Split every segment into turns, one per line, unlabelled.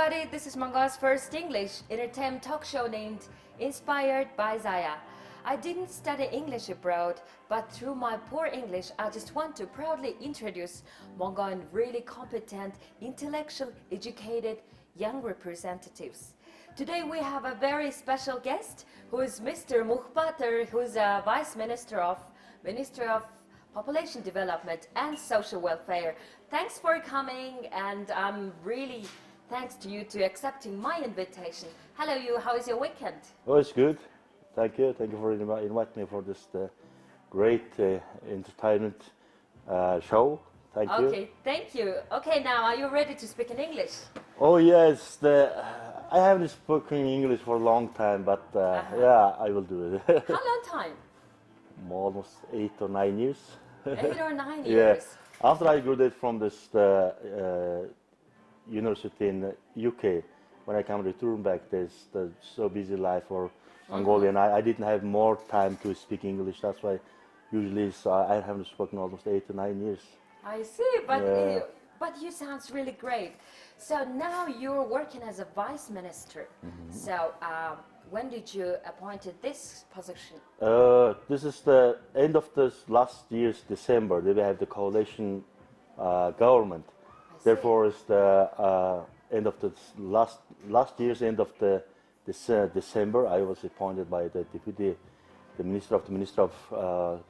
everybody, this is Mongo's first English entertainment talk show named Inspired by Zaya. I didn't study English abroad, but through my poor English, I just want to proudly introduce Mongolian really competent, intellectual, educated, young representatives. Today we have a very special guest who is Mr. Mөнхбаатар, who is a Vice Minister of Population Development and Social Welfare. Thanks for coming, and I'm really thanks to you to accepting my invitation. Hello you, how is your weekend?
Oh, it's good. Thank you. Thank you for inviting me for this great entertainment show. Thank you.
Okay, thank you. Okay, now are you ready to speak in English?
Oh yes, I haven't spoken English for a long time, but yeah, I will do it.
How long time?
Almost 8 or 9 years.
8 or 9
Yeah.
years.
After I graduated from this university in UK, when I come return back, there's so busy life for Mongolian. I didn't have more time to speak English. That's why usually I haven't spoken almost 8 to 9 years.
I see, but
Yeah.
but you sounds really great. So now you're working as a vice minister. So when did you appointed this position?
This is the end of this last year's December. They will have the coalition government. Therefore, it's the end of the last year's end of this December. I was appointed by the deputy, the minister of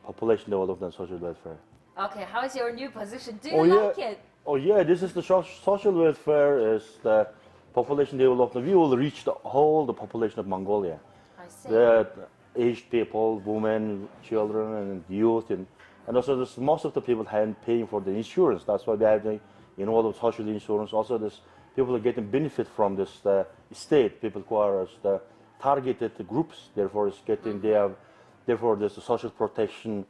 Population Development and Social Welfare.
Okay, how is your new position? Do you like it?
Oh yeah, this is the social welfare. Is the population development. We will reach the population of Mongolia.
I see.
The aged people, women, children, and youth, and also most of the people paying for the insurance. That's why we have all the social insurance. Also, people are getting benefit from this state. People who are the targeted groups. Therefore, therefore there's the social protection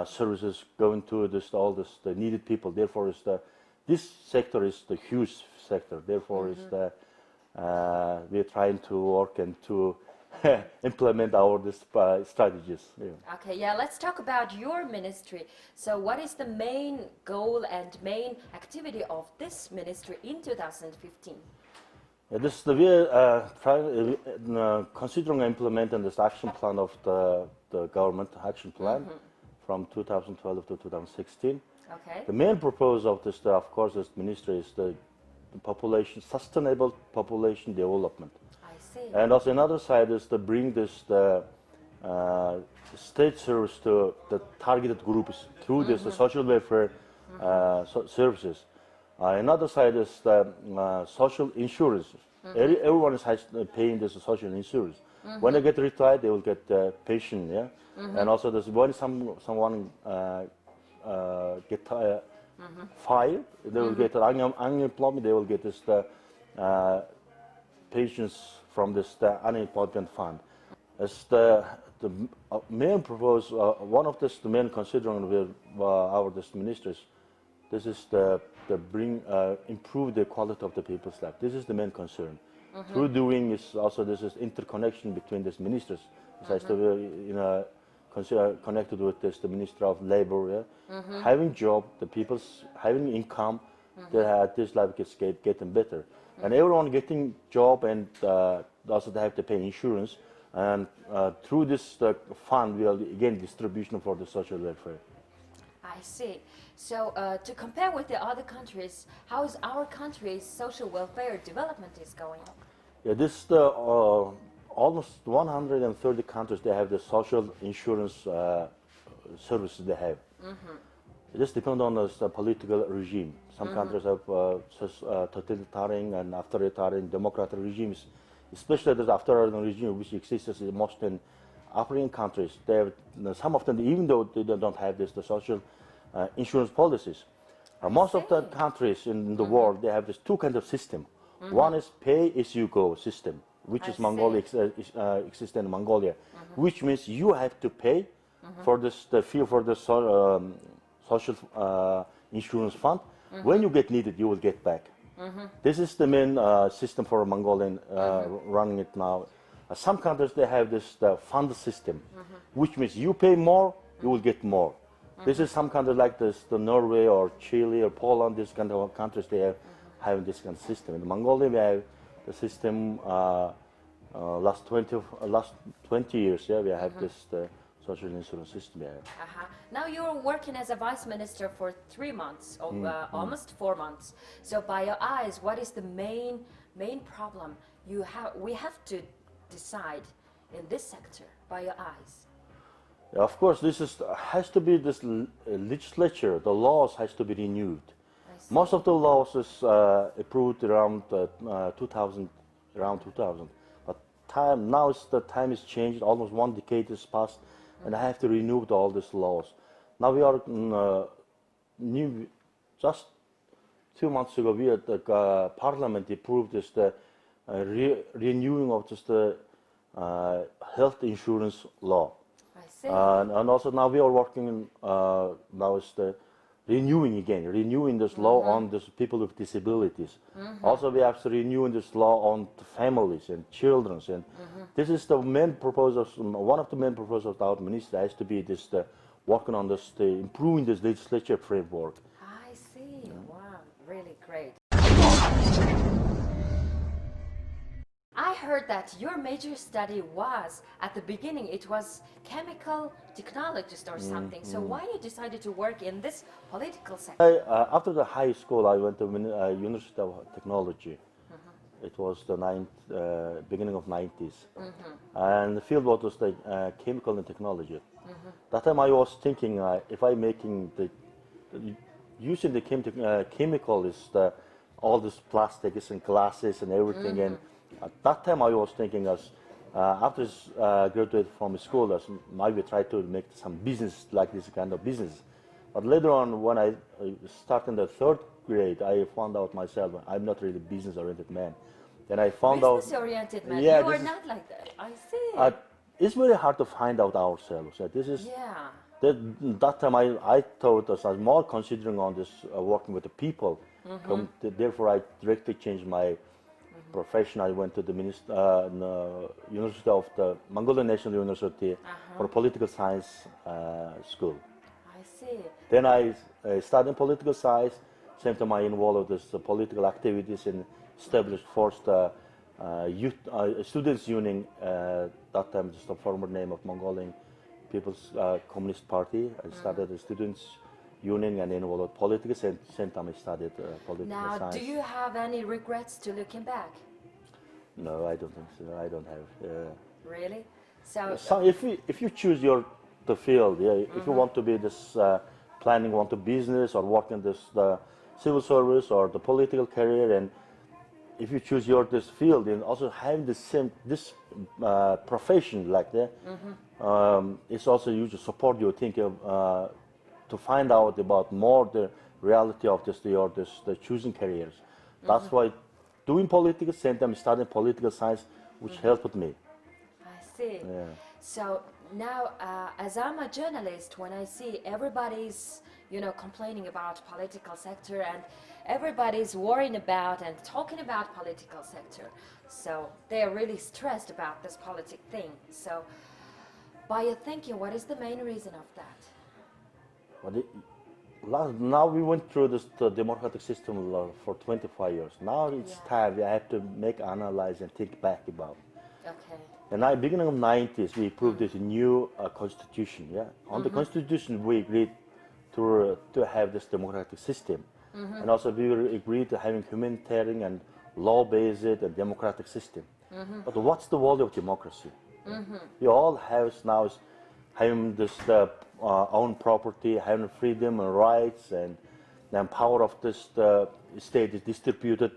services going to the needed people. Therefore, this sector is the huge sector. Therefore, we're trying to work and to implement our strategies. Yeah.
Okay, yeah, let's talk about your ministry. So what is the main goal and main activity of this ministry in 2015?
This we're considering implementing this action plan of the government action plan from 2012 to 2016.
Okay.
The main purpose of this, of course, this ministry is the sustainable population development.
I see.
And also another side is to bring the state service to the targeted groups through this social welfare services. Another side is the social insurance. Everyone is paying this social insurance. When they get retired, they will get pension. Yeah, and also when someone get fired, they will get unemployment. They will get this pensions from this unemployment fund. As the main purpose, one of the main considering with our ministers, this is improve the quality of the people's life. This is the main concern. Through doing is also this is interconnection between these ministers. As connected with the Minister of Labor, having job, the people's having income, this life gets getting better, and everyone getting job, and also they have to pay insurance, and through this fund we will again distribution for the social welfare.
I see. So to compare with the other countries, how is our country's social welfare development is going on?
Yeah, this almost 130 countries they have the social insurance services they have. This depends on the political regime. Some countries have totalitarian and authoritarian democratic regimes, especially the authoritarian regime which exists most in African countries. They have, some of them, even though they don't have the social insurance policies. Most of the countries in the world, they have this two kinds of system. One is pay-as-you-go system, which is Mongolia exists in Mongolia, which means you have to pay for the social insurance fund. When you get needed, you will get back. This is the main system for Mongolian running it now. Some countries they have this fund system, which means you pay more, you will get more. This is some countries like this, the Norway or Chile or Poland. This kind of countries they have having this kind of system. In Mongolia, we have the system last 20 years. Yeah, we have this social insurance system. Yeah.
Now you're working as a vice minister for 3 months, or almost 4 months. So by your eyes, what is the main problem we have to decide in this sector by your eyes?
Yeah, of course, this has to be this legislature. The laws has to be renewed. Most of the laws is approved around 2000, But now the time is changed. Almost 1 decade has passed, and I have to renew all these laws. Now we are just 2 months ago, we at the Parliament approved this renewing of just the health insurance law.
I see.
And also now we are working now is the renewing this law on this people with disabilities. Also we have to renewing this law on the families and children. And this is the main proposals. One of the main proposals of our minister has to be this working on this improving this legislature framework.
I see. Wow, really great. I heard that your major study was, at the beginning, it was chemical technologist or something. So why you decided to work in this political sector?
After the high school, I went to University of Technology. It was the beginning of 90s. And the field was the chemical and technology. That time I was thinking, if I making using the chemical is all this plastics and glasses and everything. And at that time I was thinking after graduate from school, maybe try to make some business like this kind of business. But later on, when I started in the 3rd grade, I found out myself I'm not really business-oriented man. Then I found out
business-oriented man.
Yeah,
you are not like that. I see.
It's very hard to find out ourselves. This is that time I thought I was more considering on this working with the people. Therefore, I directly changed my profession. I went to the University of the Mongolian National University for political science school.
I see.
Then I studied political science. Same time I involved with this political activities and established first youth students union. That time just the former name of Mongolian People's Communist Party. I started the students union and involved with politics. And same time I studied political science.
Now, do you have any regrets to looking back?
No, I don't think so. I don't have.
Really? So
if you choose the field, if you want to be this planning, want to business or work in this the civil service or the political career, and if you choose this field and also having this profession like that, it's also you to support your thinking to find out about more the reality of the choosing careers. That's why doing political same time studying political science, which helped me.
I see.
Yeah.
So now, as I'm a journalist, when I see everybody's, complaining about political sector and everybody's worrying about and talking about political sector, so they are really stressed about this politic thing. So, by your thinking, what is the main reason of that?
Now we went through this democratic system for 25 years. Now it's time we have to analyze and think back about.
Okay.
And at the beginning of the 90s, we approved this new constitution. Yeah, on the constitution we agreed to have this democratic system, and also we agreed to having humanitarian and law-based and democratic system. But what's the value of democracy? We all have now having this own property, having freedom and rights, and the power of this state is distributed.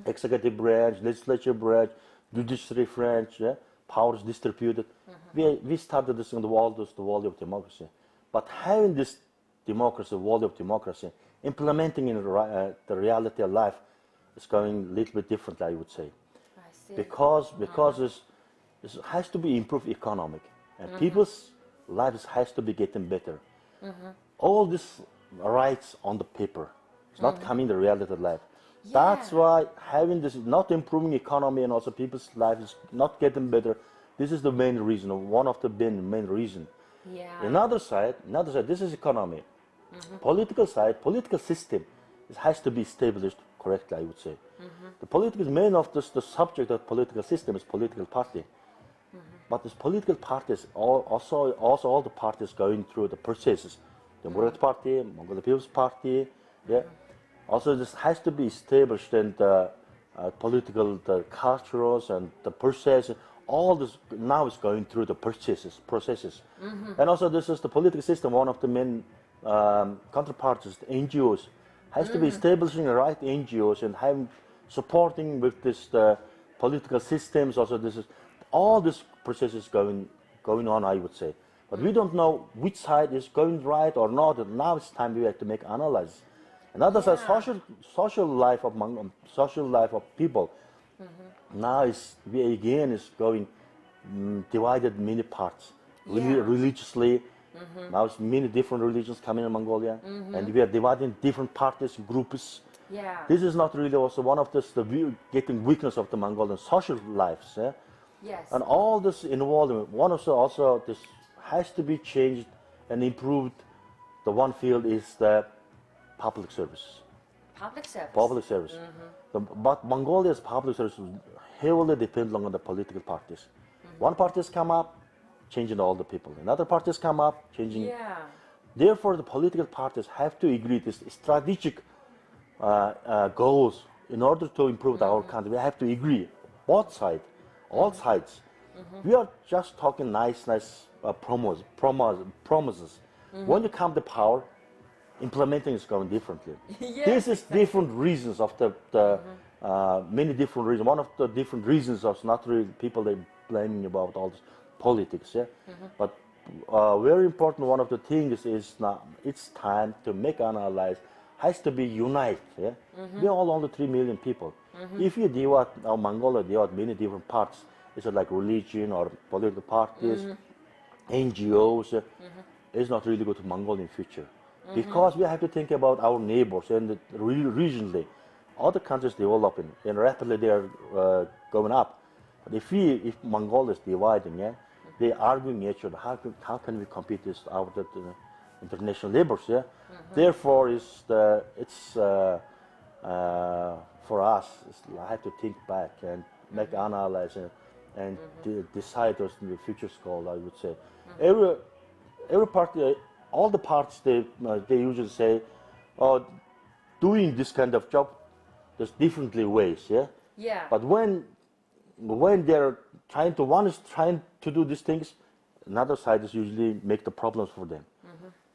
Executive branch, legislature branch, judiciary branch, powers distributed. We started this in the world, the value of democracy. But having this democracy, value of democracy, implementing in the reality of life is going a little bit differently, I would say.
I see.
Because it has to be improved economic, and people's lives has to be getting better. All these rights on the paper, it's not coming the reality of life. That's why having this not improving economy and also people's lives is not getting better. This is the main reason, or one of the main reason. Another side, this is economy. Political side, political system, it has to be established correctly, I would say. The political main of this, the subject of political system is political party. But this political parties, also all the parties going through the processes. The Democratic Party, Mongolian People's Party, yeah. Also, this has to be established in the political, the cultures and the process. All this now is going through the processes. And also, this is the political system. One of the main counterparts, the NGOs, has to be establishing the right NGOs and having supporting with this the political systems. Also, this is all this processes going on, I would say. But we don't know which side is going right or not. And now it's time we have to make analysis. Another side, social life of people. Now we again is going divided many parts. Religiously, now it's many different religions coming in Mongolia, and we are dividing different parties, groups.
Yeah.
This is not really also one of the getting weakness of the Mongolian social lives.
Yes.
And all this involvement, one of the also this has to be changed and improved. The one field is the public service. Public service. But Mongolia's public service heavily depends on the political parties. One parties come up, changing all the people. Another parties come up, changing.
Yeah.
Therefore, the political parties have to agree this strategic goals in order to improve our country. We have to agree, both sides, all sides. We are just talking nice promises. When you come to power, implementing is going differently.
Yes,
this is different reasons of the many different reasons. One of the different reasons is not really people they blaming about all this politics. Yeah, but very important. One of the things is now it's time to make an alliance. Has to be unite. Yeah, we are all only 3 million people. If you divide Mongolia, divide many different parts. It's like religion or political parties, NGOs. It's not really good to Mongolian future. Because we have to think about our neighbors and regionally, other countries developing and rapidly they are going up. But if Mongolia is dividing, they arguing each other. How can we compete this out of the international neighbors? Yeah, therefore for us. I have to think back and make analysis and decide what's the future goal. I would say every party. All the parts they usually say, doing this kind of job, there's differently ways, yeah.
Yeah.
But when they're one is trying to do these things, another side is usually make the problems for them.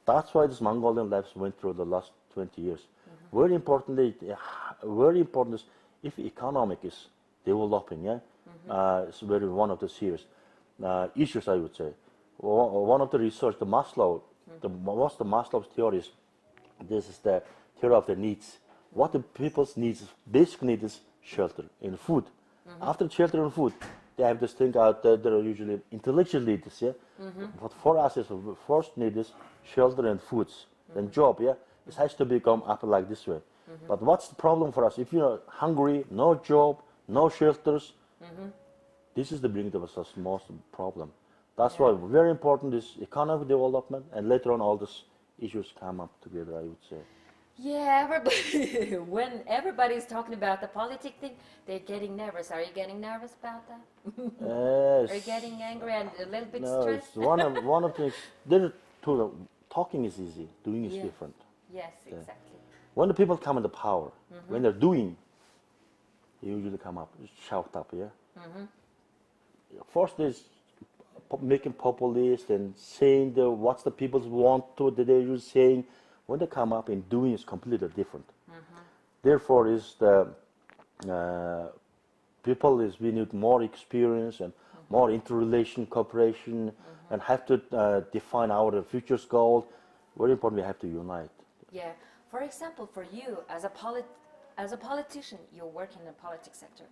That's why this Mongolian lives went through the last 20 years. Very important is if economic is developing, it's very one of the serious issues I would say. One of the research, the Maslow. Most of Maslow's theories, this is the theory of the needs. What the people's needs, basic need is shelter and food. After shelter and food, they have this thing out there that are usually intellectual needs, yeah. But for us, is first need is shelter and foods, then job, yeah. It has to become up like this way. But what's the problem for us? If you're hungry, no job, no shelters, this is the beginning of us most problem. That's why very important is economic development, and later on all these issues come up together, I would say.
Yeah, everybody, when everybody's talking about the politic thing, they're getting nervous. Are you getting nervous about that?
Yes.
Are you getting angry and a little bit
No,
stressed?
it's one of the talking is easy, doing is different.
Yes, exactly.
When the people come into power, when they're doing, they usually come up, shout up, yeah. First is making populist and saying what the people want to, that they're just saying. When they come up and doing is completely different. Therefore, is the people we need more experience and more interrelation cooperation and have to define our future's goal. Very important. We have to unite.
Yeah. For example, for you as a politician, you work in the politics sector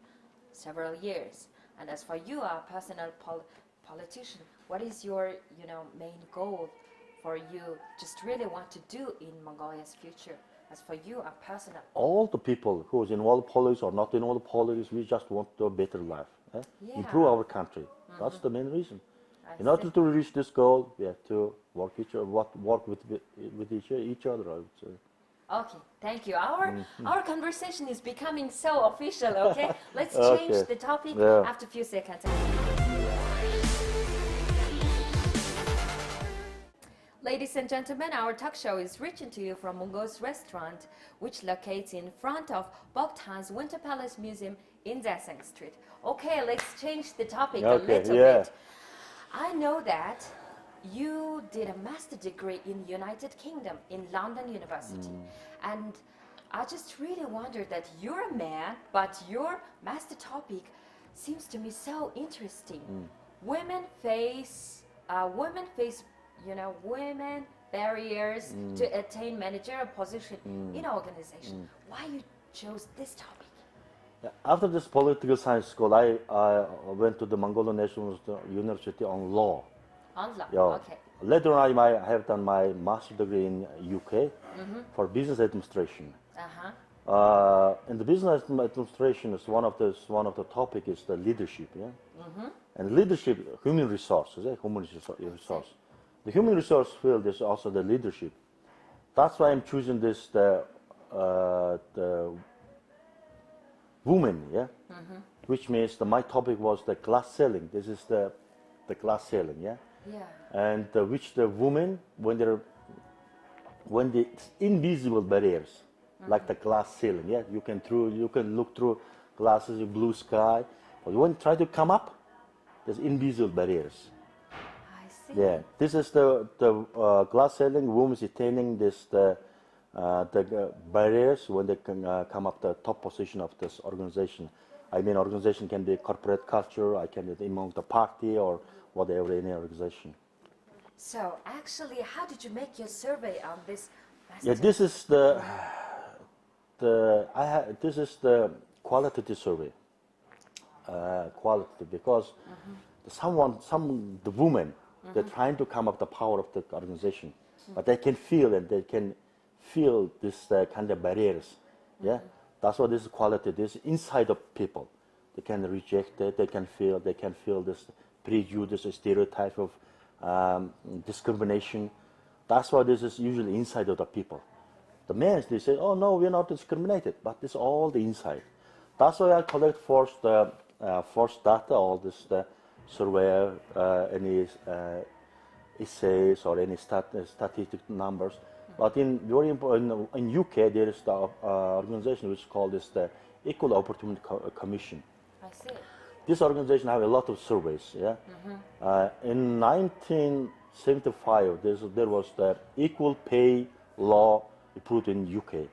several years, and as for you, a personal politician, what is your main goal for you just really want to do in Mongolia's future? As for you, a personal.
All the people who is involved in politics or not involved in politics, we just want a better life, improve our country. That's the main reason. In order to reach this goal, we have to work with each other, I would say.
Okay, thank you. Our conversation is becoming so official, okay? Let's change
Okay.
the topic
Yeah.
after a few seconds. Ladies and gentlemen, our talk show is reaching to you from Mungo's restaurant, which locates in front of Bogtan's Winter Palace Museum in Dasang Street. Okay, let's change the topic a
Okay,
little
yeah.
bit. I know that you did a master degree in United Kingdom in London University, and I just really wondered that you're a man, but your master topic seems to me so interesting. Women face, women barriers to attain managerial position in organization. Why you chose this topic?
After this political science school, I went to the Mongolian National University on law.
On law,
Yeah.
okay.
Later on, I have done my master's degree in UK for business administration. In the business administration, is one of the topic is the leadership, yeah. And leadership, human resources, human resource. The human resource field is also the leadership. That's why I'm choosing this the women, yeah. Which means my topic was the glass ceiling. This is the glass ceiling, yeah.
Yeah.
And which the women when the invisible barriers like the glass ceiling, yeah, you can look through glasses, blue sky, but when you try to come up, there's invisible barriers.
I see.
Yeah, this is the glass ceiling. Women is attaining this the barriers when they can come up the top position of this organization. I mean, organization can be corporate culture, I can be among the party or whatever, any organization.
So actually, how did you make your survey on this?
Yeah, this is this is the qualitative survey. Qualitative because the women they're trying to come up the power of the organization, but they can feel this kind of barriers. Yeah, that's what this is quality. This is inside of people. They can reject it. They can feel this prejudice, stereotype of discrimination. That's why this is usually inside of the people. The men, they say, oh no, we're not discriminated, but it's all the inside. That's why I collect first data, all this survey, any essays or any statistic numbers. But in UK, there is the organization which is called the Equal Opportunity Commission.
I see.
This organization have a lot of surveys. Yeah. In 1975, there was the equal pay law approved in UK.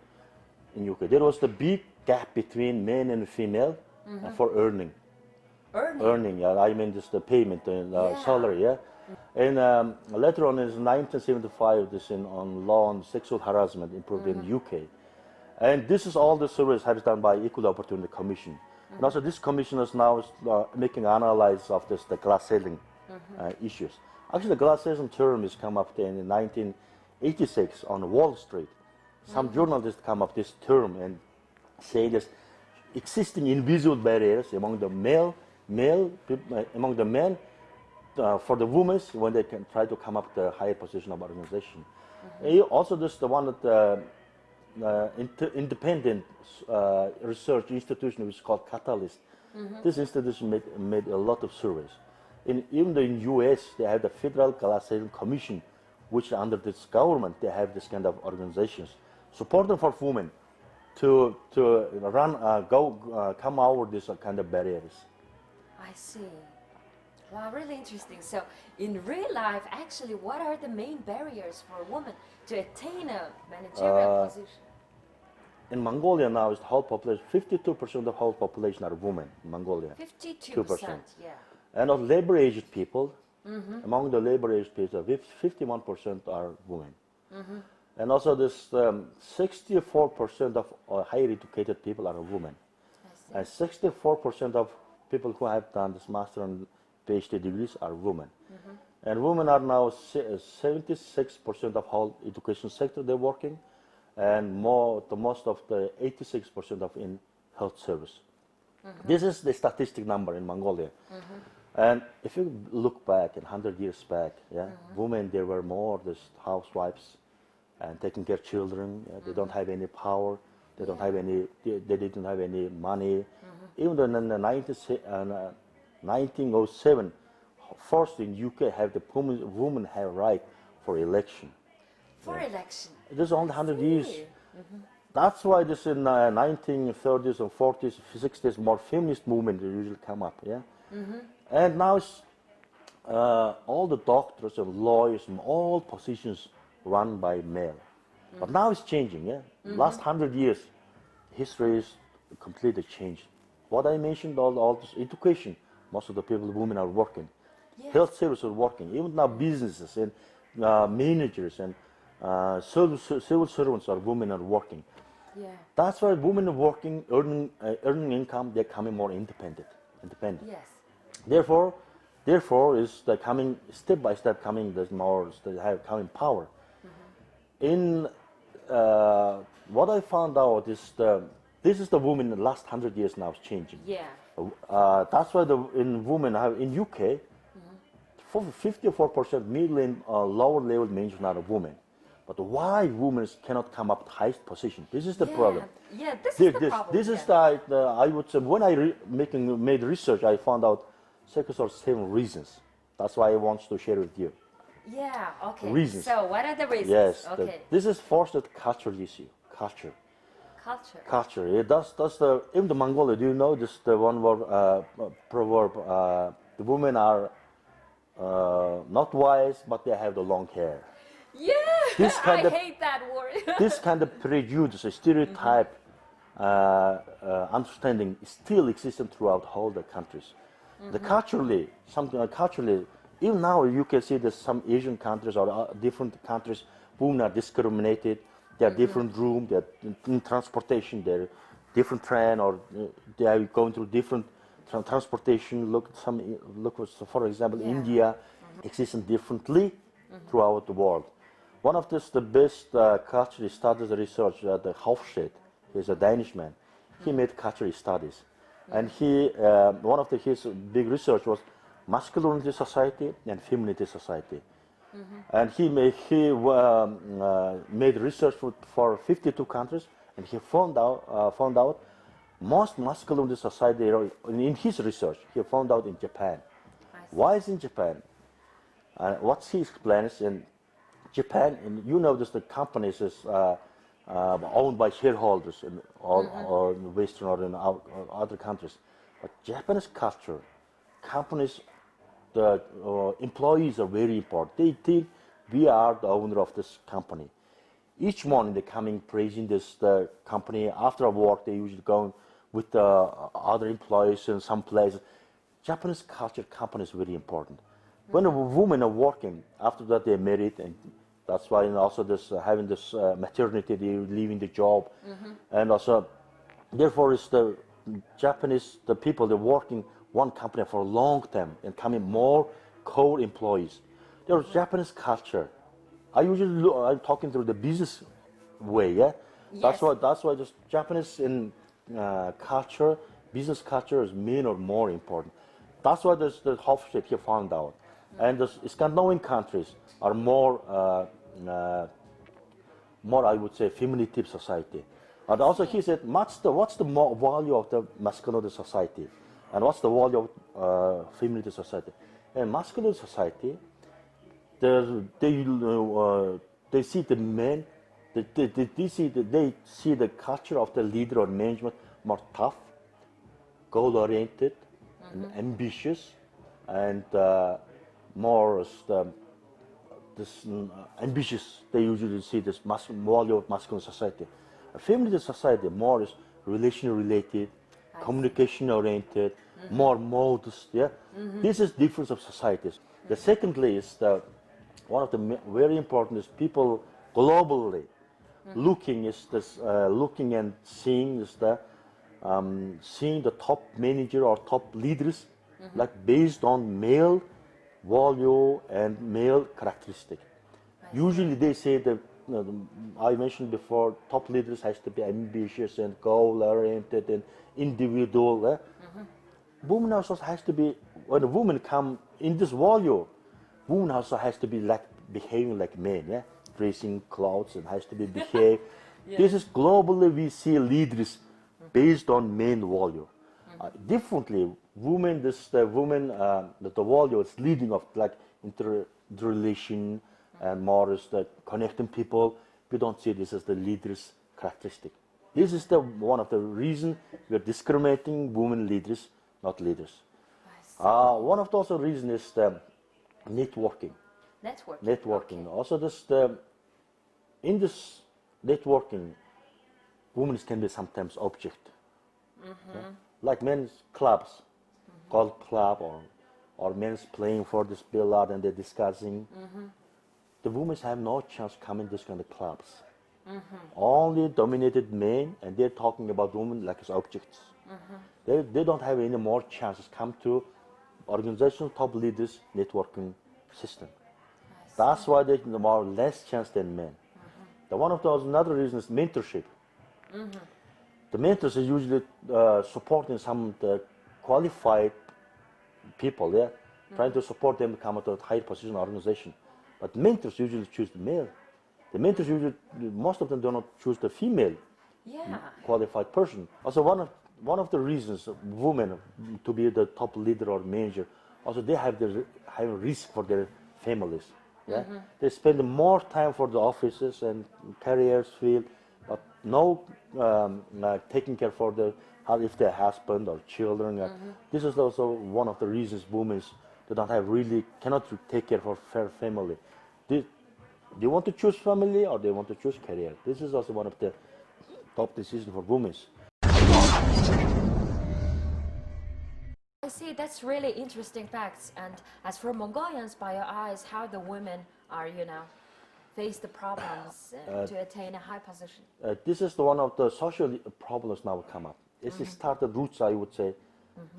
There was the big gap between men and female for earning. Earning. Yeah. I mean, just the payment and salary. Yeah. And later on, in 1975, this on law on sexual harassment improved in UK. And this is all the surveys have done by Equal Opportunity Commission. And also this commission is now making analysis of the glass ceiling issues. Actually, the glass ceiling term is come up in 1986 on Wall Street. Some journalists come up this term and say this existing invisible barriers among the among the men for the women when they can try to come up the higher position of organization. Also, this the one that independent research institution which is called Catalyst. This institution made a lot of surveys. Even in US, they have the Federal Glass Ceiling Commission, which under this government they have this kind of organizations supporting for women to come over this kind of barriers.
I see. Wow, really interesting. So, in real life, actually, what are the main barriers for a woman to attain a managerial position?
In Mongolia now, is the whole population, 52% of the whole population are women in Mongolia.
52%, yeah.
And of labor-aged people, among the labor-aged people, 51% are women. And also this 64% of higher educated people are women. And 64% of people who have done this master and PhD degrees are women. And women are now 76% of whole education sector they're working, and most of the 86% of in health service. This is the statistic number in Mongolia. And if you look back 100 years back, women there were more this housewives and taking care of children. They don't have any power. They don't have any. They didn't have any money. Even though in the 1907, first in UK have the women have right for election.
For election.
This is only 100 years. That's why this in 1930s and 40s, 60s, more feminist movement usually come up. Yeah. And now it's, all the doctors and lawyers and all positions run by male. But now it's changing. Yeah. Last 100 years, history is completely changed. What I mentioned, all this education, most of the people, women are working.
Yes.
Health services are working. Even now businesses and managers and civil servants are women are working.
Yeah.
That's why women are working, earning income. They're becoming more independent.
Yes.
Therefore, is the coming step by step coming. There's more. They have coming power. In what I found out is this is the woman in the last 100 years now is changing.
Yeah.
That's why in women have in UK, 54% middle and lower level management are women. But why women cannot come up to highest position? This is the problem.
Yeah, this is the problem.
This is the I would say when I made research, I found out 6 or 7 reasons. That's why I want to share with you.
Yeah. Okay.
Reasons.
So what are the reasons?
Yes.
Okay.
This is first the cultural issue. Culture. That's the in the Mongolia. Do you know this? The one word proverb. The women are not wise, but they have the long hair.
Yeah. I hate that word.
This kind of prejudice, stereotype, understanding still existing throughout all the countries. The culturally, even now you can see that some Asian countries or different countries, women are discriminated. They have different room. They are in transportation. They're different train, or they are going through different transportation. Look, for example, India existing differently throughout the world. One of the best cultural studies research, the Hofstede, he's a Danish man. He made cultural studies, and one of his big research was masculinity society and femininity society. And he made research for 52 countries, and he found out most masculinity society in his research. He found out in Japan. Why is in Japan? What he explains in Japan, and you know this, the companies is owned by shareholders in all in Western or in other countries. But Japanese culture, companies, the employees are very important. They think we are the owner of this company. Each morning they coming praising the company. After work, they usually go with the other employees in some places. Japanese culture, company is very important. When a woman are working, after that they're married, and that's why also this having this maternity, they're leaving the job, and also therefore it's the Japanese people they're working one company for a long time and coming more core employees. There's Japanese culture. I'm talking through the business way, yeah.
Yes.
That's why this Japanese in culture, business culture is main or more important. That's why the Hofstede he found out, and the Scandinavian countries are more I would say feminative society. And also he said, what's the value of the masculine society? And what's the value of femininity society? In masculine society, they see the men, they see the culture of the leader or management more tough, goal-oriented, and ambitious, and more ambitious. They usually see this value of masculine society. A feminine society more is relation-related, communication-oriented, more modest. Yeah, this is difference of societies. The secondly is one of the very important is people globally looking and seeing seeing the top manager or top leaders like based on male value and male characteristic. Usually they say that I mentioned before, top leaders has to be ambitious and goal-oriented and individual. Women also has to be, when a woman come in this value, woman also has to be like behaving like men. Yeah, dressing clothes and has to be behave. This is globally we see leaders based on main value. Differently, women, the value is leading of like interrelation and more is the connecting people. We don't see this as the leaders' characteristic. This is one of the reasons we are discriminating women leaders, not leaders. One of the also reasons is the networking. Networking. Okay. Also, in this networking, women can be sometimes object. Like men's clubs, golf club, or men's playing for this billiard and they're discussing. The women have no chance to come in this kind of clubs. Only dominated men, and they're talking about women like as objects. They don't have any more chances come to organizational top leaders networking system. That's why they have more less chance than men. One of those another reasons is mentorship. The mentors is usually supporting some qualified people, trying to support them to come to a higher position in the organization. But mentors usually choose the male. The mentors usually, most of them do not choose the female qualified person. Also, one of the reasons women to be the top leader or manager, also they have the high risk for their families. They spend more time for the offices and careers field, but no taking care for if their husband or children. This is also one of the reasons women don't have cannot take care for their family. They want to choose family or they want to choose career. This is also one of the top decisions for women.
I see, that's really interesting facts. And as for Mongolians, by your eyes, how the women are, face the problems to attain a high position?
This is one of the social problems now come up. It started roots, I would say,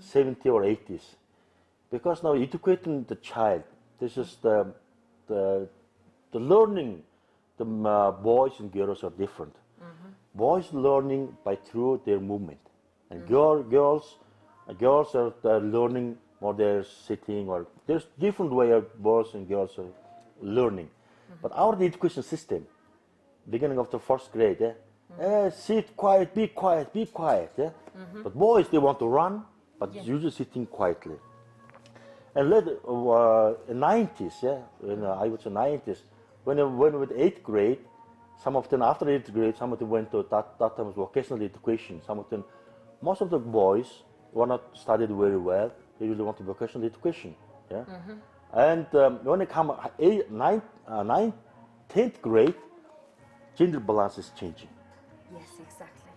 70s or 80s. Because now educating the child, this is the learning, the boys and girls are different. Boys learning through their movement, and girls are learning more they're sitting, or there's different way of boys and girls are learning. But our education system, beginning of the first grade, sit quiet, be quiet, be quiet. But boys, they want to run, but usually sitting quietly. And later, in 90s, I would say 90s, when I went with 8th grade, some of them after 8th grade, some of them went to that time was vocational education. Most of the boys were not studied very well. They usually want to vocational education. And when they come 9th, 10th grade, gender balance is changing.
Yes, exactly.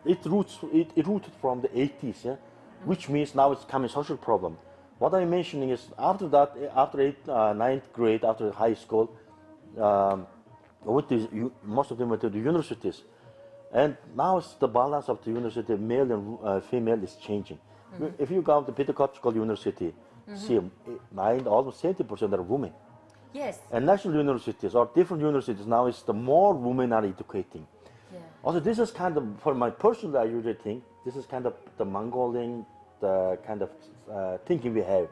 It rooted from the 80s, which means now it's becoming a social problem. What I'm mentioning is after that, after 9th grade, after high school, most of them went to the universities. And now the balance of the university, male and female, is changing. If you go to pedagogical university, see, almost 70% are women.
Yes.
And national universities or different universities now is the more women are educating. Also, this is kind of, for my personal, I usually think, this is kind of the Mongolian, the kind of thinking we have.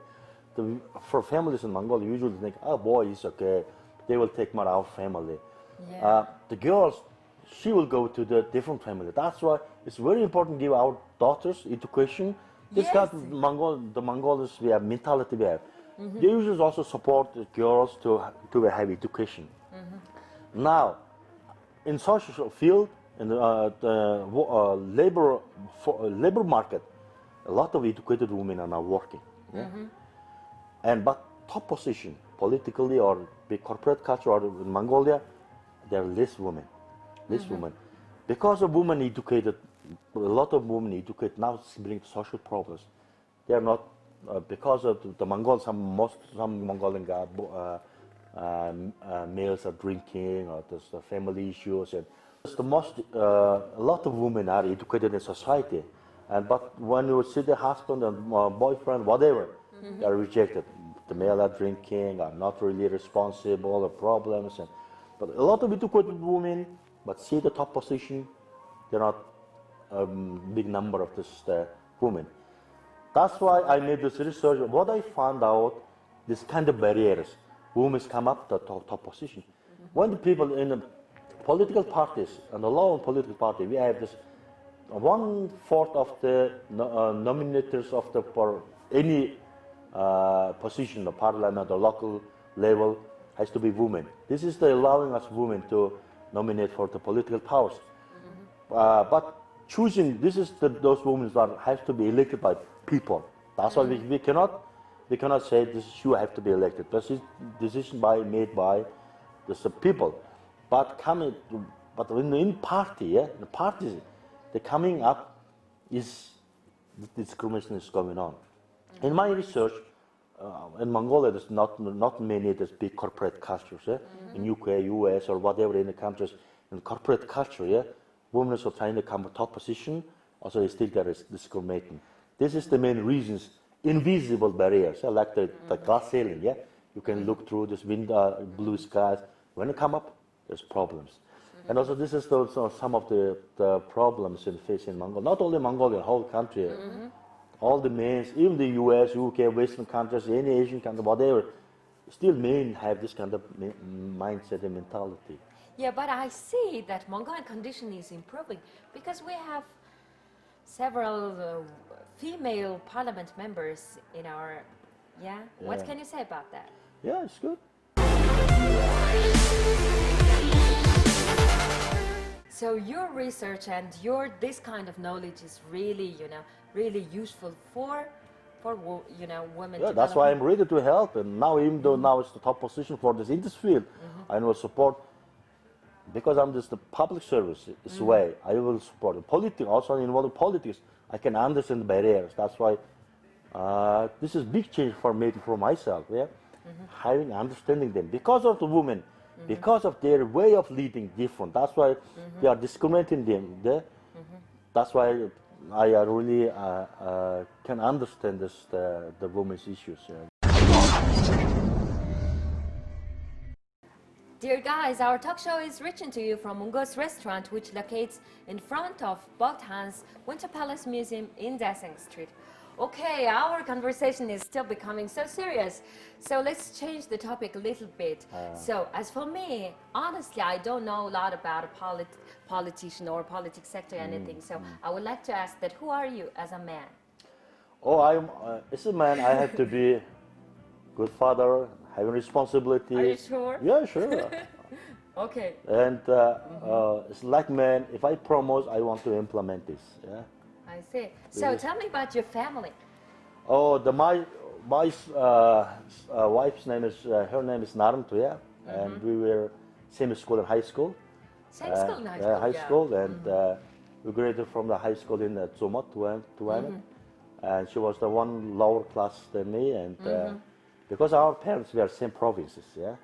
For families in Mongolia, we usually think, oh, boys, okay, they will take more of our family. The girls, she will go to the different family. That's why it's very important to give our daughters education. This kind of the Mongols, we have mentality we have. They usually also support the girls to have education. Now, in social field, in the labor market, a lot of educated women are now working. But top position, politically or big corporate culture or in Mongolia, there are less women. Because of women educated, a lot of women educated now it's bringing social problems. They are not because of the Mongols. Some Mongolian males are drinking, or there's family issues, and a lot of women are educated in society. But when you see the husband and boyfriend, whatever, they are rejected. The male are drinking, are not really responsible, or problems. But a lot of educated women, but see the top position, they're not a big number of this women. That's why I made this research. What I found out, this kind of barriers, women come up to top position. When the people in the political parties and the law and political party, we have this 1/4 of the nominators of the for any position, the parliament or local level has to be women. This is the allowing us women to nominate for the political powers. But choosing, this is those women that have to be elected by people. That's why we cannot say this you have to be elected. This is decision made by the people. But in party, yeah, the parties, the coming up is the discrimination is going on. In my research, in Mongolia, there's not many there's big corporate cultures. Yeah? In UK, US, or whatever in the countries, in corporate culture, yeah, women are trying to come to top position. Also, still there is discriminating. This is the main reasons. Invisible barriers, yeah, like the glass ceiling. Yeah, you can look through this window, blue skies. When you come up, there's problems. And also, this is also some of the problems in facing Mongolia. Not only Mongolia, the whole country. All the men, even the US, UK, Western countries, any Asian country, whatever, still men have this kind of mindset and mentality.
Yeah, but I see that Mongolian condition is improving because we have several female parliament members in our, yeah? What can you say about that?
Yeah, it's good.
So your research and this kind of knowledge is really, really useful for women.
Yeah, that's why I'm ready to help. And now, even though now it's the top position for this in this field, I will support because I'm just the public service. This way I will support the politics. Also involved in politics, I can understand the barriers. That's why this is big change for me, for myself. Yeah, having understanding them because of the women. Because of their way of leading different. That's why they are discriminating them. That's why I really can understand the women's issues.
Dear guys, our talk show is reaching to you from Mungo's restaurant, which locates in front of Bogdan's Winter Palace Museum in Daseng Street. Okay, our conversation is still becoming so serious, so let's change the topic a little bit. So, as for me, honestly, I don't know a lot about a politician or politics sector or anything, so I would like to ask that who are you as a man?
Oh, as a man, I have to be good father, having responsibility.
Are you sure?
Yeah, sure.
Okay.
And it's like man, if I promise, I want to implement this. Yeah.
I see. So tell me about your family.
Oh, my wife's name is her name is Narantu, yeah, and we were same school and high school.
Same school and high school.
High school, and we graduated from the high school in Zumot, and she was the one lower class than me, and because our parents were same provinces, yeah,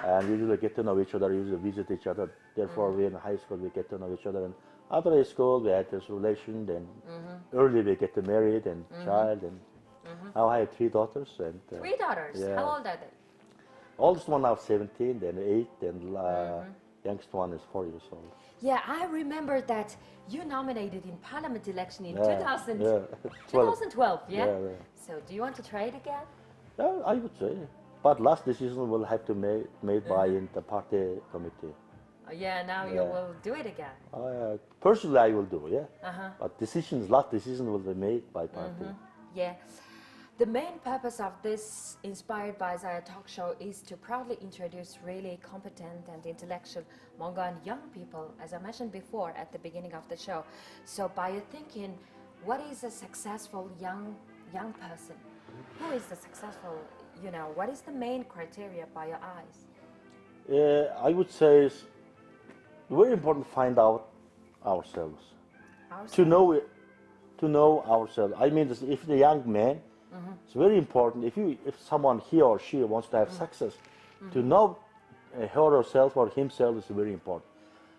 and we usually get to know each other, usually visit each other. Therefore, we in high school we get to know each other, and after high school we had this relation. Then early we get married and child, and now I have 3 daughters. And
3 daughters.
Yeah.
How old are they?
Oldest one now 17, then 8, then youngest one is 4 years old.
Yeah, I remember that you nominated in parliament election in
12.
2012, yeah?
Yeah.
So do you want to try it again?
Yeah, I would say. But last decision will have to be made by in the party committee.
Yeah, now you will do it again.
Personally, I will do, yeah. But last decision will be made by party.
Yeah. The main purpose of this Inspired by Zaya talk show is to proudly introduce really competent and intellectual Mongolian young people, as I mentioned before at the beginning of the show. So by your thinking, what is a successful young person? Who is the successful, what is the main criteria by your eyes?
I would say it's very important to find out ourselves. To know ourselves. I mean, if the young man, it's very important. If someone, he or she wants to have success, to know her or herself or himself is very important.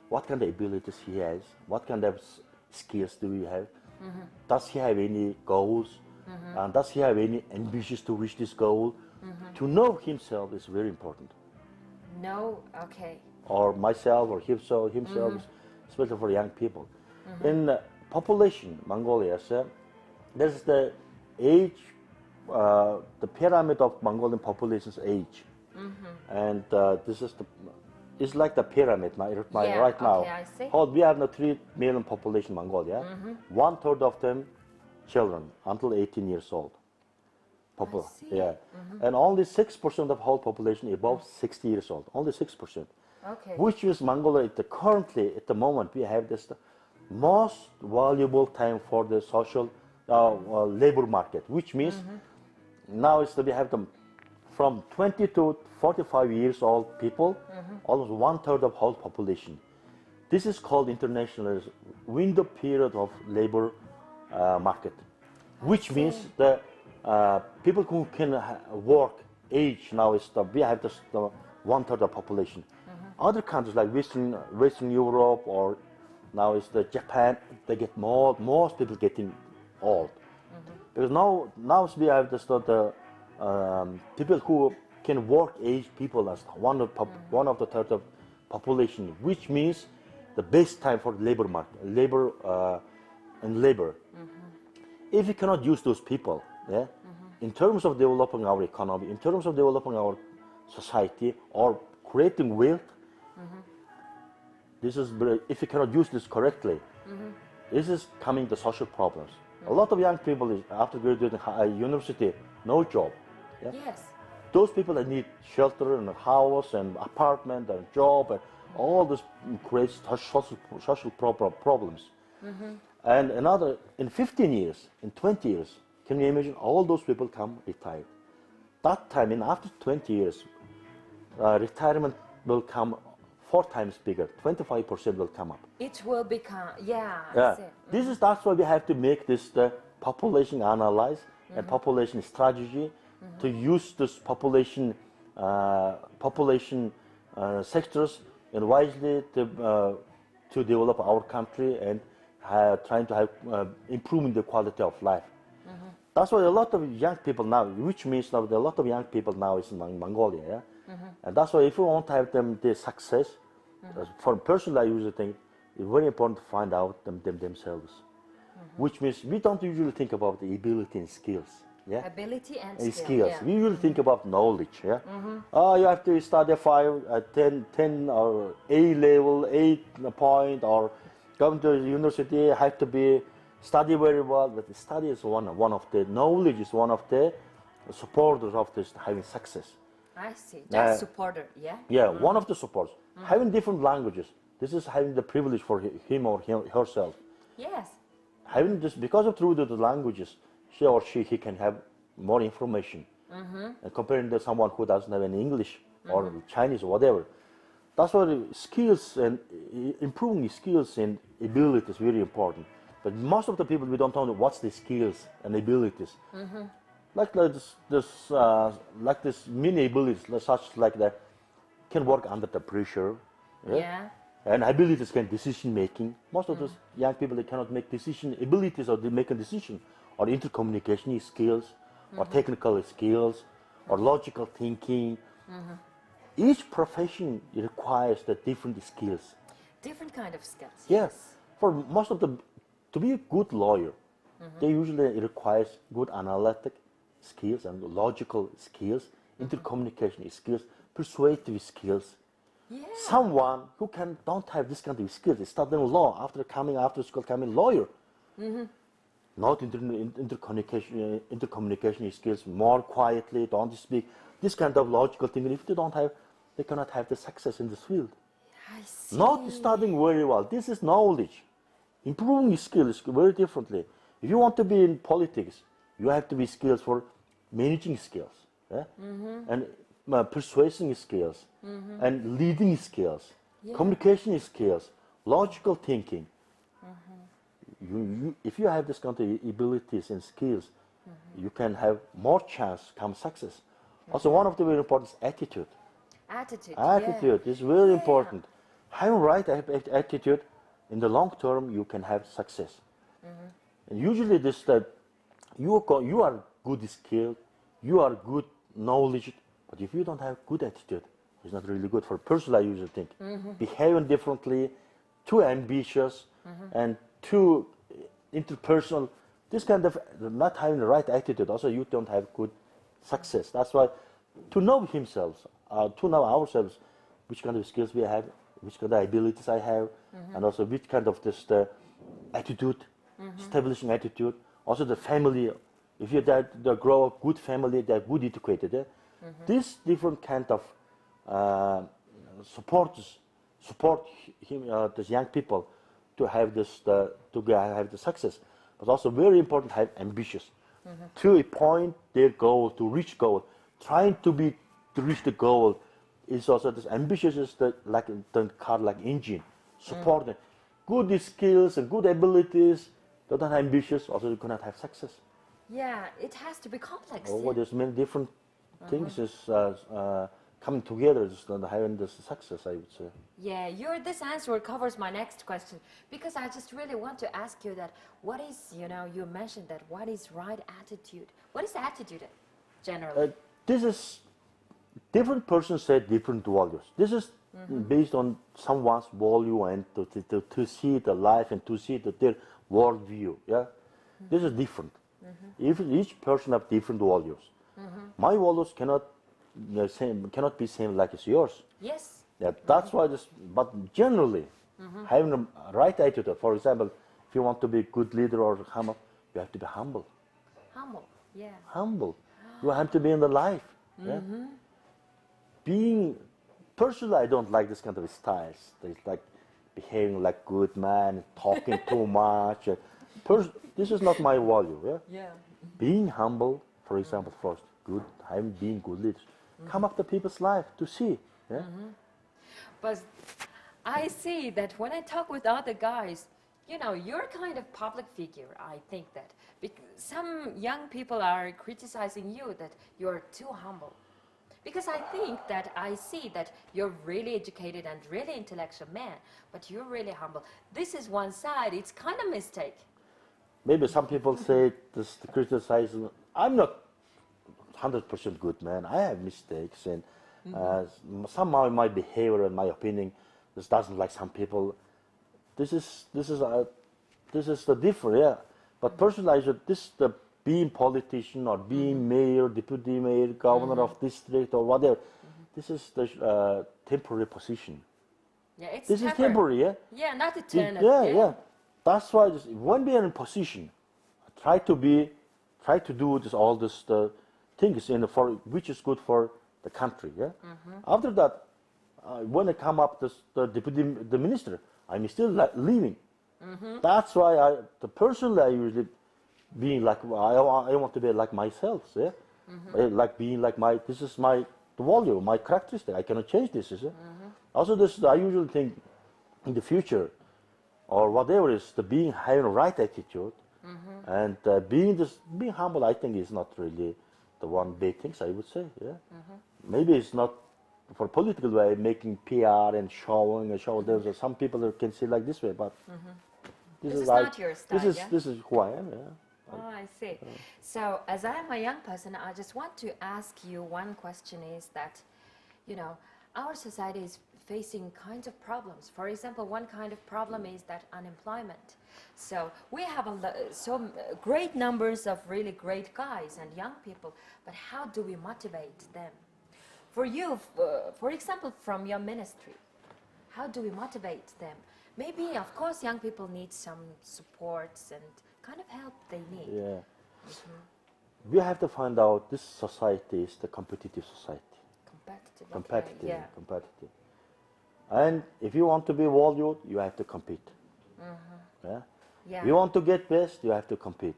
What kind of abilities he has? What kind of skills do we have? Does he have any goals? And does he have any ambitions to reach this goal? To know himself is very important.
No, okay.
Or myself or himself, especially for young people. In population, Mongolia, there's the age, the pyramid of Mongolian population's age. And this is It's like the pyramid
Yeah,
right now.
okay, I see.
We have the 3 million population in Mongolia. 1/3 of them children until 18 years old.
see.
Yeah. And only 6% of whole population above 60 years old. Only 6%.
Okay.
Which is Mongolia currently at the moment we have this most valuable time for the social labor market, which means now we have them from 20 to 45 years old people, almost 1/3 of whole population. This is called international window period of labor market, which means the people who can work age now is we have the 1/3 of population. Other countries like Western Europe or now is the Japan, they get most people getting old. Because now we have the people who can work age people as one of the third of population, which means the best time for labor market, labor. If we cannot use those people, in terms of developing our economy, in terms of developing our society or creating wealth, this is if we cannot use this correctly, this is coming to social problems. A lot of young people after graduating university, no job.
Yes.
Those people that need shelter and a house and apartment and job and all this creates social problems. And in 15 years, in 20 years, can you imagine all those people come retired? That time, after 20 years, retirement will come 4 times bigger. 25% will come up.
It will become, I see.
That's why we have to make this the population analyze and population strategy to use this population sectors and wisely to develop our country and trying to have improving the quality of life. That's why a lot of young people now, which means now a lot of young people now is in Mongolia, and that's why if you want to have them the success, for a person I usually think it's very important to find out them themselves, which means we don't usually think about the ability and skills.
Ability and
skills. We usually think about knowledge. You have to study 10 or A level, 8 point, or come to university, have to be study very well. But the study is one of the knowledge is one of the supporters of this having success.
I see. That's supporter, yeah.
Yeah, one of the supports. Having different languages. This is having the privilege for him or herself.
Yes.
Having this because through the languages, he can have more information. And comparing to someone who doesn't have any English or Chinese or whatever. That's why the skills and improving skills and abilities is very important. But most of the people, we don't know what's the skills and abilities. Like this mini abilities, such like that, can work under the pressure. And abilities can decision making. Most of those young people, they cannot make decision abilities or they make a decision or intercommunication skills or technical skills or logical thinking. Each profession requires the different skills.
Different kind of skills.
Yes. For most of to be a good lawyer, they usually requires good analytic skills and logical skills, intercommunication skills, persuasive skills. Someone who don't have this kind of skills, studying law after school, coming lawyer. Not intercommunication skills, more quietly, don't speak. This kind of logical thinking, if they cannot have the success in this field.
I see.
Not studying very well. This is knowledge. Improving skills very differently. If you want to be in politics, you have to be skills for managing skills, and persuasion skills, and leading skills, communication skills, logical thinking. If you have this kind of abilities and skills, you can have more chance to come success. Also, one of the very important is attitude. Attitude is very important. Having right attitude, in the long term, you can have success. And usually, you are good skilled, you are good knowledge, but if you don't have good attitude, it's not really good for a person. I usually think behaving differently, too ambitious, and too interpersonal. This kind of not having the right attitude. Also, you don't have good success. That's why to know himself, to know ourselves, which kind of skills we have, which kind of abilities I have, and also which kind of this attitude, establishing attitude. Also the family, if you they grow up good family, they're good educated. This different kind of support him, these young people to have this to have the success, but also very important have ambitious to a point their goal to reach goal, trying to reach the goal is also this ambitious is the car like engine support good skills and good abilities. They're not ambitious, also you cannot have success.
Yeah, it has to be complex.
Oh, there's many different things is coming together just having this success, I would say.
Yeah, this answer covers my next question, because I just really want to ask you that what is, you mentioned that what is right attitude? What is attitude generally?
This is different persons say different values. This is based on someone's value and to see the life and to see their world view. Yeah, this is different. If each person have different values, my values cannot be same like as yours.
Yes.
Yeah, that's why this. But generally, having a right attitude. For example, if you want to be a good leader or humble, you have to be humble.
Humble. Yeah.
Humble. You have to be in the life. Yeah. Being personally, I don't like this kind of styles. It's like behaving like good man, talking too much. This is not my value. Yeah.
Yeah.
Being humble, for example, first, good, being good leaders, come up to people's life to see. Yeah.
But I see that when I talk with other guys, you're kind of public figure. I think that some young people are criticizing you that you're too humble. Because I think that I see that you're really educated and really intellectual man, but you're really humble. This is one side. It's kind of mistake.
Maybe some people say this criticizing. I'm not 100% good man. I have mistakes, and somehow my behavior and my opinion just doesn't like some people. This is the difference. Yeah, but personally, the being politician or being mayor, deputy mayor, governor of district or whatever, this is the temporary position.
Yeah, it's
this is temporary. Yeah.
Yeah, not eternal.
Yeah. That's why when we are in position, try to do all this things for which is good for the country. Yeah. After that, when I come up the minister, I'm still leaving. That's why personally I usually being like I want to be like myself. Yeah. Like being like this is the value, my characteristic. I cannot change this. Also, I usually think in the future, or whatever is having a right attitude, and being humble. I think is not really the one big thing. I would say. Yeah. Maybe it's not for political way making PR and showing and show. There's some people that can see like this way, but
this is not your style.
This is who I am. Yeah.
Oh, I see. So, as I am a young person, I just want to ask you one question is that, our society is facing kinds of problems. For example, one kind of problem is that unemployment. So, we have some great numbers of really great guys and young people, but how do we motivate them? For you, for example, from your ministry, how do we motivate them? Maybe, of course, young people need some supports and kind of help they need.
Yeah. We have to find out this society is the competitive society.
Competitive. Okay, yeah.
Competitive. And if you want to be valued, you have to compete. Yeah. If you want to get best, you have to compete.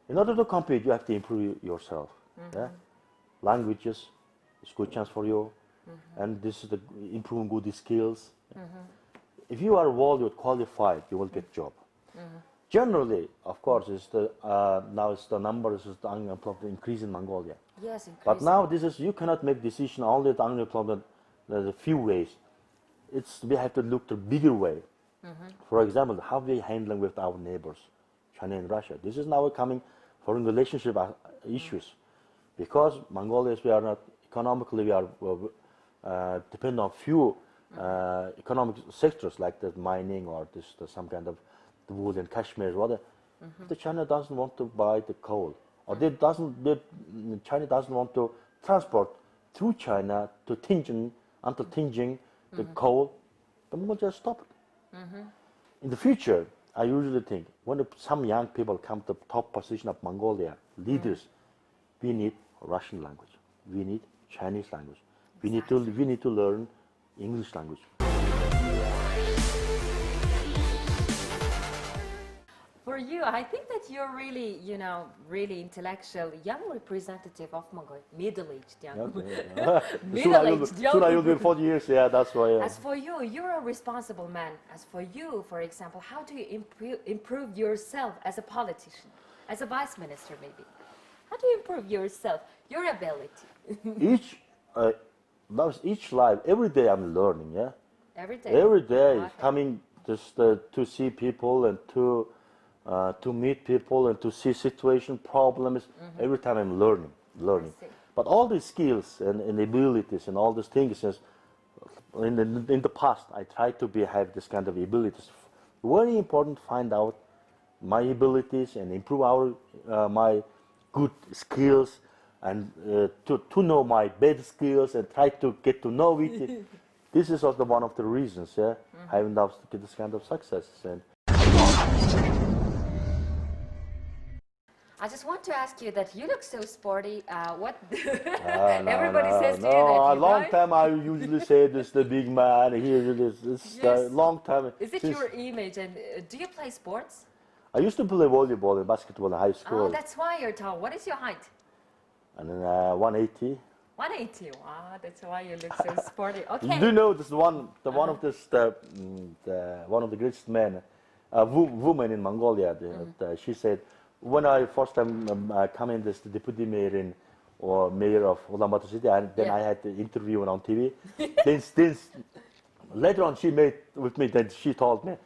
In order to compete, you have to improve yourself. Yeah. Languages is a good chance for you, and this is the improving good skills. If you are valued, qualified, you will get job. Generally, of course, now it's the numbers is the unemployment increase in Mongolia.
Yes, increasing.
But now you cannot make decision only the unemployment. There's a few ways. We have to look to bigger way. For example, how we handling with our neighbors, China and Russia. This is now coming foreign relationship issues, because Mongolia we are not economically we are depend on few economic sectors like the mining or some kind of the wood and Kashmir, whatever. The China doesn't want to buy the coal, or China doesn't want to transport through China to Tianjin until tinging the coal, the Mongol just stop it. In the future, I usually think when some young people come to the top position of Mongolia, leaders, we need Russian language, we need Chinese language, we need to learn English language.
For you, I think that you're really, really intellectual, young representative of Mongolia, middle-aged young.
Okay.
Middle-aged young.
Soon I will be 40 years, yeah, that's why.
As for you, you're a responsible man. As for you, for example, how do you improve yourself as a politician, as a vice minister maybe? How do you improve yourself, your ability?
Each life, every day I'm learning, yeah?
Every day?
Every day,
Okay.
coming just to see people and to meet people and to see situation, problems. Every time I'm learning.
see.
But all these skills and abilities and all these things, in the past, I tried to have this kind of abilities. Very important to find out my abilities and improve my good skills and to know my bad skills and try to get to know it. This is also one of the reasons, yeah, having this kind of success. And
I just want to ask you that you look so sporty. What
everybody
says to you
no,
that
a
you
long
right?
time I usually say this the big man here. It's a
Yes.
long time.
Is it
since
your image? And do you play sports?
I used to play volleyball and basketball in high school,
Oh, that's why you're tall. What is your height?
and then 180.
180. Wow, that's why you look so sporty. Okay.
Do you know this one of the greatest men, woman in Mongolia? She said, when I first time come in this deputy mayor or mayor of Ulaanbaatar city, and then
Yeah.
I had the interview on TV. then later on she made with me. Then she told me.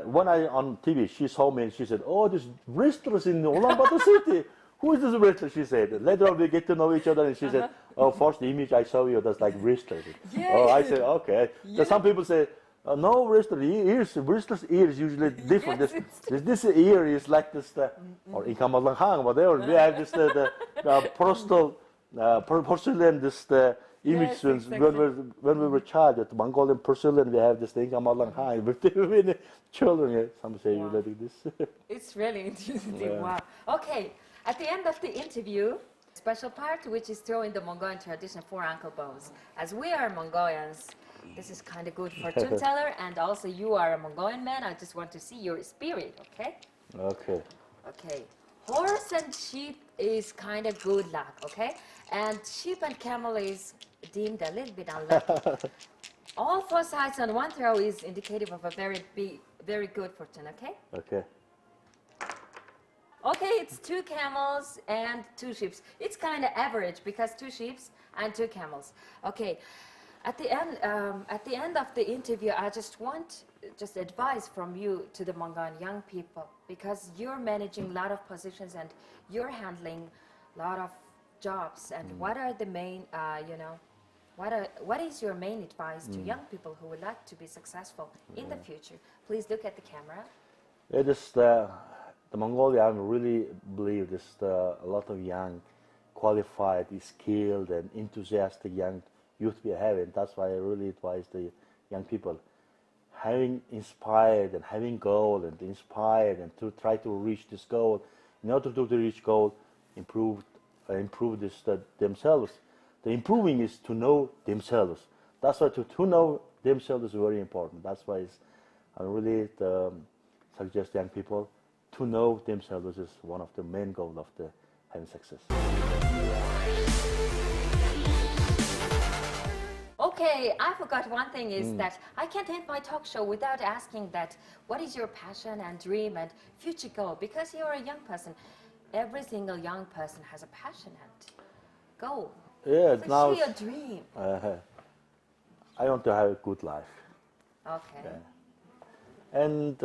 When I on TV, she saw me and she said, "Oh, this wrestlers in Ulaanbaatar city. Who is this wrestler?" She said. Later on, we get to know each other, and she said, "Oh, first the image I saw you, that's like wrestler."
Yeah.
Oh, I said, "Okay."
Yeah.
Some people say, "No, wrestler's ear is usually different.
Yes,
this ear is like this, or in Kamallanghang, whatever. We have this porcelain, this image
Yes,
when
exactly.
when we were child at Mongolian porcelain, we have this thing Kamallanghang with the children. Yeah. Some say
Wow.
like this."
It's really interesting.
Yeah.
Wow. Okay. At the end of the interview, special part which is still in the Mongolian tradition for ankle bones. As we are Mongolians, this is kind of good fortune teller, and also you are a Mongolian man. I just want to see your spirit. Okay.
Okay.
Okay. Horse and sheep is kind of good luck. Okay. And sheep and camel is deemed a little bit unlucky. All four sides on one throw is indicative of a very good fortune. Okay.
Okay.
Okay, it's 2 camels and 2 sheep. It's kind of average because 2 sheep and 2 camels. Okay, at the end of the interview, I just want advice from you to the Mongolian young people, because you're managing a lot of positions and you're handling a lot of jobs. And what are the main, what is your main advice to young people who would like to be successful in the future? Please look at the camera.
It is the Mongolian really believe there's a lot of young, qualified, skilled, and enthusiastic young youth we have, and that's why I really advise the young people having inspired and having goal and inspired and to try to reach this goal. In order to reach goal, improve this themselves. The improving is to know themselves. That's why to know themselves is very important. That's why I really suggest young people to know themselves is one of the main goals of the having success.
Okay, I forgot one thing is that I can't end my talk show without asking that what is your passion and dream and future goal? Because you're a young person. Every single young person has a passion and goal.
Yeah,
So
now
share your dream.
I want to have a good life.
Okay.
Yeah. And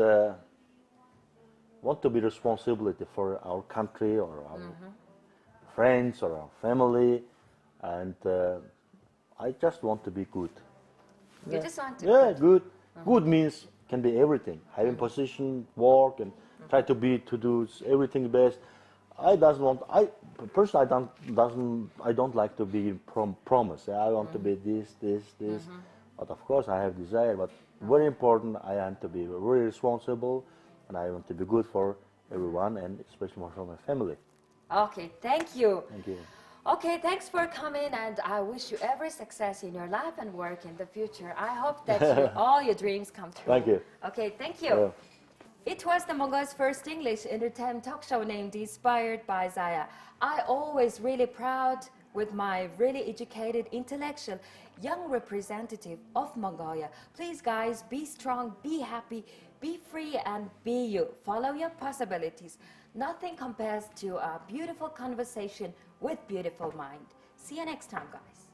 want to be responsibility for our country or our friends or our family, and I just want to be good.
You just want to.
Yeah, good. Good means can be everything. Having position, work, and try to do everything best. I doesn't want. Personally, I don't like to be promised. I want to be this. But of course, I have desire. But very important, I want to be very responsible, and I want to be good for everyone, and especially for my family.
Okay, thank you.
Thank you.
Okay, thanks for coming, and I wish you every success in your life and work in the future. I hope that all your dreams come true.
Thank you.
Okay, thank you. It was the Mongol's first English entertainment talk show named Inspired by Zaya. I always really proud with my really educated, intellectual, young representative of Mongolia. Please guys, be strong, be happy, be free, and be you. Follow your possibilities. Nothing compares to a beautiful conversation with beautiful mind. See you next time, guys.